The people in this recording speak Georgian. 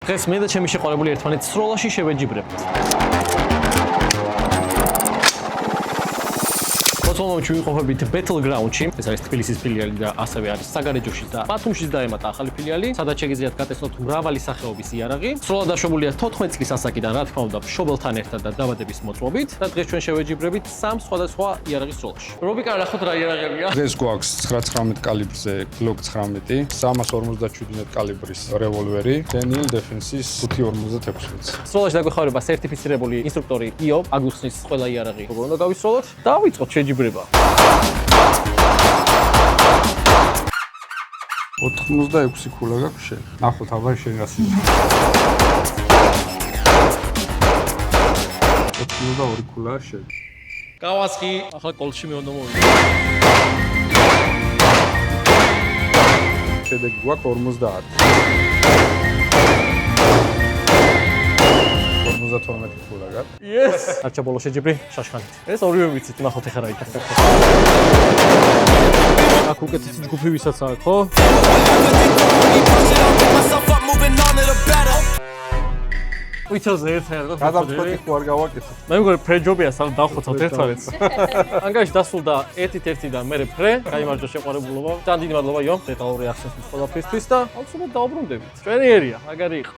დღეს მე და ჩემი შეყვარებული ერთმანეთს სროლაში შევეჯიბრებთ. მოწმობთ ვიმყოფებით Battleground-ში, ეს არის თბილისის ფილიალი და ასევე არის საგარეჯოში და ბათუმშიც დაემატა ახალი ფილიალი, სადაც შეგიძლიათ გატესნოთ მრავალი სახეობის იარაღი. სროლა დაშვებულია 14 წლის ასაკიდან, რა თქმა უნდა, მშობელთან ერთად და დაბადების მოწმობით და დღეს ჩვენ შევეჯიბრებით 3 სხვადასხვა იარაღის სროლაში. რობიკა, ნახოთ რა იარაღებია. დღეს გვაქვს 9-19 კალიბრზე Glock 19, 357 კალიბრის რევოლვერი, Daniel Defense-ის 556. სროლაში დაგვეხმარება სერტიფიცირებული ინსტრუქტორი იო, აგუსტის ყველა იარაღი. როგორ უნდა გავისროლოთ? დავიწყოთ შეჯიბრება. 86 ქულა გაქვს შენ. ნახოთ, აბა შენ რასი. 82 ქულაა შენ. გავასხი, ახლა კოლში მე უნდა მოვიდე. შედეგი გვაქვს 50. 52 ქულა გაქვს. Yes! არჩა ბოლო შეჯიბრი შაშხანით. ეს ორივე ვიცით, ნახოთ ეხლა რა იქნება. აქ უკეთესი ჯგუფი ვისაც აქვს, ხო? ვიცოზე ერთად გადამწყვეტი ხო არ გავაკეთე. მე მგონი ფრეჯობია სამ დავხოცავთ ერთმანეთს. ანგარიში დასრულდა 1-1 და მე ფრე, გაიმარჯვა შეყვარებულობა. ძალიან დიდი მადლობა იო, დეტალური ახსენების ყველაფრისთვის და აუცილებლად დაუბრუნდებით. ჩვენი ერია, მაგარი იყო.